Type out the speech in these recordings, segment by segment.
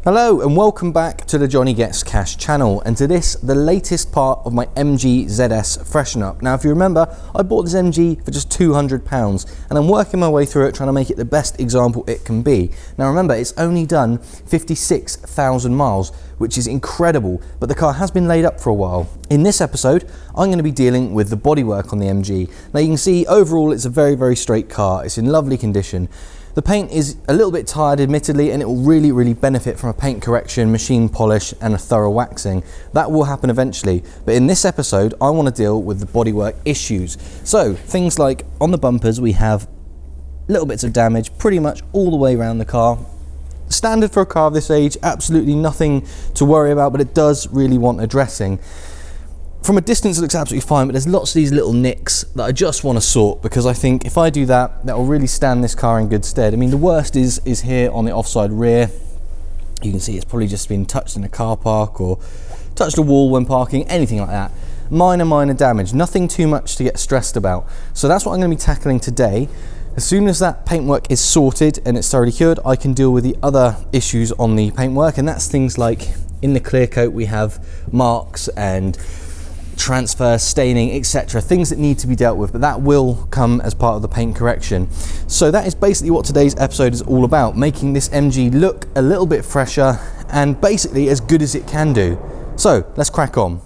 Hello and welcome back to the Johnny Gets Cash channel, and to this, the latest part of my MG ZS freshen up. Now if you remember, I bought this MG for just £200 and I'm working my way through it trying to make it the best example it can be. Now remember, it's only done 56,000 miles, which is incredible, but the car has been laid up for a while. In this episode, I'm going to be dealing with the bodywork on the MG. Now you can see overall it's a very straight car, it's in lovely condition. The paint is a little bit tired admittedly, and it will really benefit from a paint correction, machine polish and a thorough waxing. That will happen eventually, but in this episode I want to deal with the bodywork issues. So things like on the bumpers we have little bits of damage pretty much all the way around the car. Standard for a car of this age, absolutely nothing to worry about, but it does really want addressing. From a distance it looks absolutely fine, but there's lots of these little nicks that I just want to sort, because I think if I do that, that will really stand this car in good stead. I mean, the worst is here on the offside rear. You can see it's probably just been touched in a car park or touched a wall when parking, anything like that. Minor damage, nothing too much to get stressed about. So that's what I'm going to be tackling today. As soon as that paintwork is sorted and it's thoroughly cured, I can deal with the other issues on the paintwork, and that's things like in the clear coat we have marks and transfer, staining, etc. Things that need to be dealt with, but that will come as part of the paint correction. So that is basically what today's episode is all about, making this MG look a little bit fresher and basically as good as it can do. So let's crack on.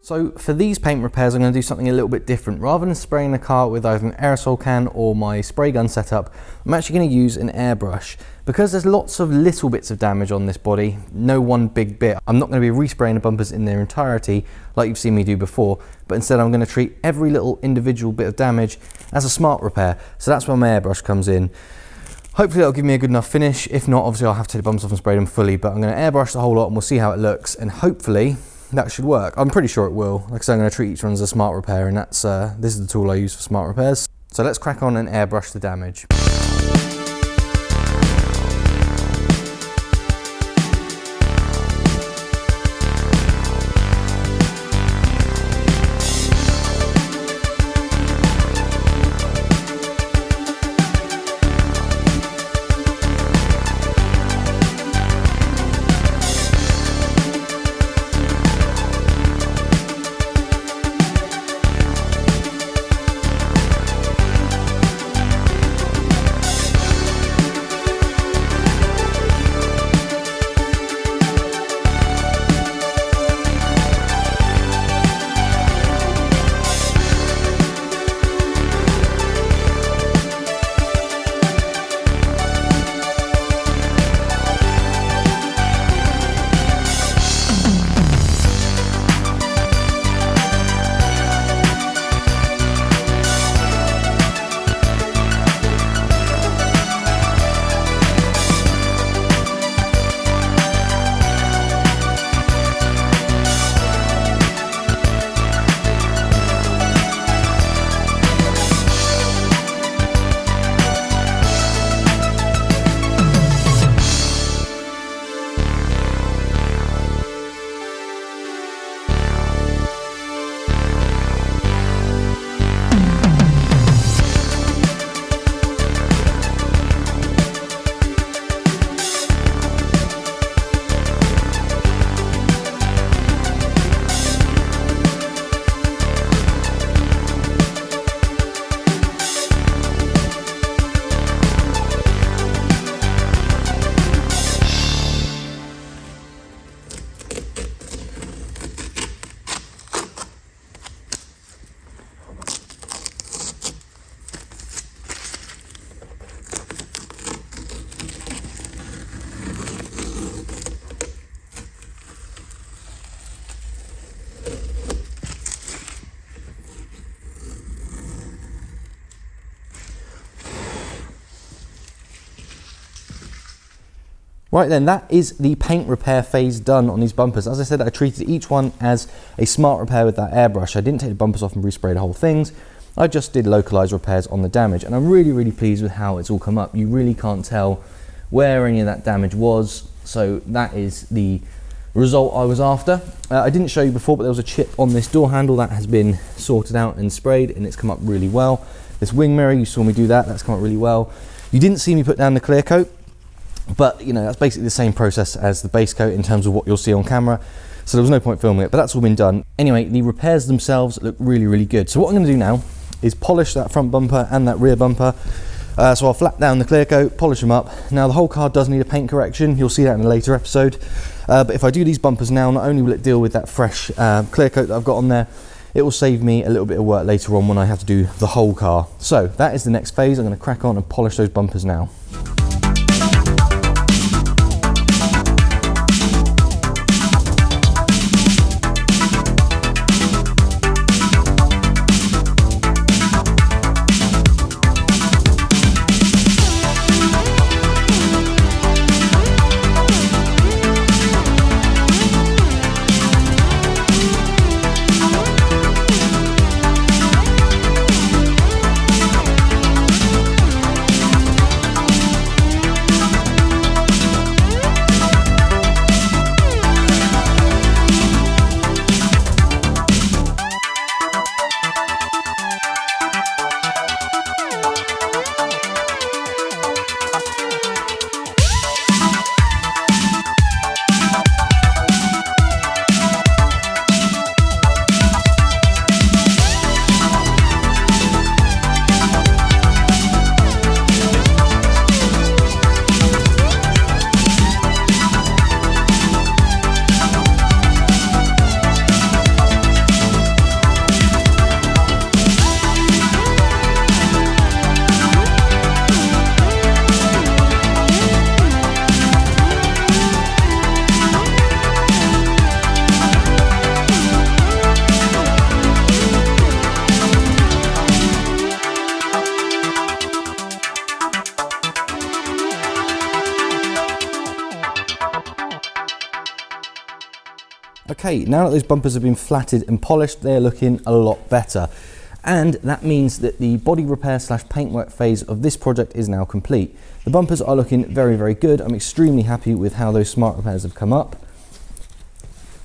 So for these paint repairs, I'm going to do something a little bit different. Rather than spraying the car with either an aerosol can or my spray gun setup, I'm actually going to use an airbrush. Because there's lots of little bits of damage on this body, no one big bit, I'm not going to be respraying the bumpers in their entirety like you've seen me do before, but instead I'm going to treat every little individual bit of damage as a smart repair. So that's where my airbrush comes in. Hopefully that'll give me a good enough finish. If not, obviously I'll have to take the bumpers off and spray them fully, but I'm going to airbrush the whole lot and we'll see how it looks, and hopefully that should work. I'm pretty sure it will. Like I said, I'm going to treat each one as a smart repair, and that's this is the tool I use for smart repairs. So let's crack on and airbrush the damage. Right then, that is the paint repair phase done on these bumpers. As I said, I treated each one as a smart repair with that airbrush. I didn't take the bumpers off and respray the whole things. I just did localized repairs on the damage, and I'm really, really pleased with how it's all come up. You really can't tell where any of that damage was, so that is the result I was after. I didn't show you before, but there was a chip on this door handle that has been sorted out and sprayed, and it's come up really well. This wing mirror, you saw me do that, that's come up really well. You didn't see me put down the clear coat, but you know, that's basically the same process as the base coat in terms of what you'll see on camera, so there was no point filming it, but that's all been done. Anyway, the repairs themselves look really, really good. So what I'm going to do now is polish that front bumper and that rear bumper. So I'll flat down the clear coat, polish them up. Now the whole car does need a paint correction, you'll see that in a later episode, but if I do these bumpers now, not only will it deal with that fresh clear coat that I've got on there, it will save me a little bit of work later on when I have to do the whole car. So that is the next phase. I'm going to crack on and polish those bumpers now. Okay, now that those bumpers have been flatted and polished, they're looking a lot better. And that means that the body repair / paintwork phase of this project is now complete. The bumpers are looking very, very good. I'm extremely happy with how those smart repairs have come up.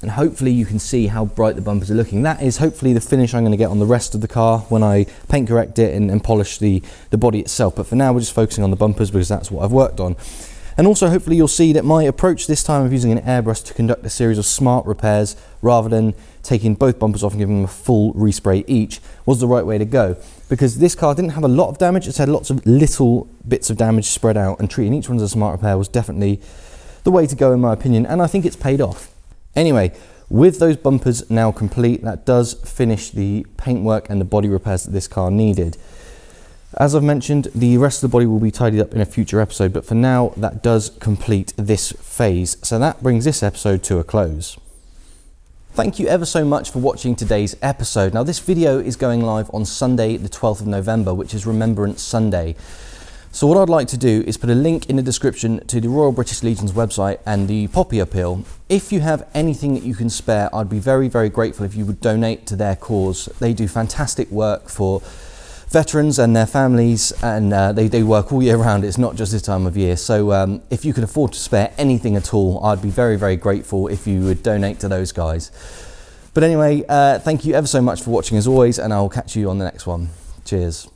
And hopefully you can see how bright the bumpers are looking. That is hopefully the finish I'm going to get on the rest of the car when I paint correct it and polish the body itself. But for now, we're just focusing on the bumpers because that's what I've worked on. And also hopefully you'll see that my approach this time of using an airbrush to conduct a series of smart repairs rather than taking both bumpers off and giving them a full respray each was the right way to go, because this car didn't have a lot of damage. It's had lots of little bits of damage spread out, and treating each one as a smart repair was definitely the way to go in my opinion, and I think it's paid off. Anyway, with those bumpers now complete, that does finish the paintwork and the body repairs that this car needed. As I've mentioned, the rest of the body will be tidied up in a future episode, but for now, that does complete this phase. So that brings this episode to a close. Thank you ever so much for watching today's episode. Now, this video is going live on Sunday, the 12th of November, which is Remembrance Sunday. So what I'd like to do is put a link in the description to the Royal British Legion's website and the Poppy Appeal. If you have anything that you can spare, I'd be very, very grateful if you would donate to their cause. They do fantastic work for veterans and their families, and they work all year round. It's not just this time of year. So if you can afford to spare anything at all, I'd be very, very grateful if you would donate to those guys. But anyway, thank you ever so much for watching as always, and I'll catch you on the next one. Cheers.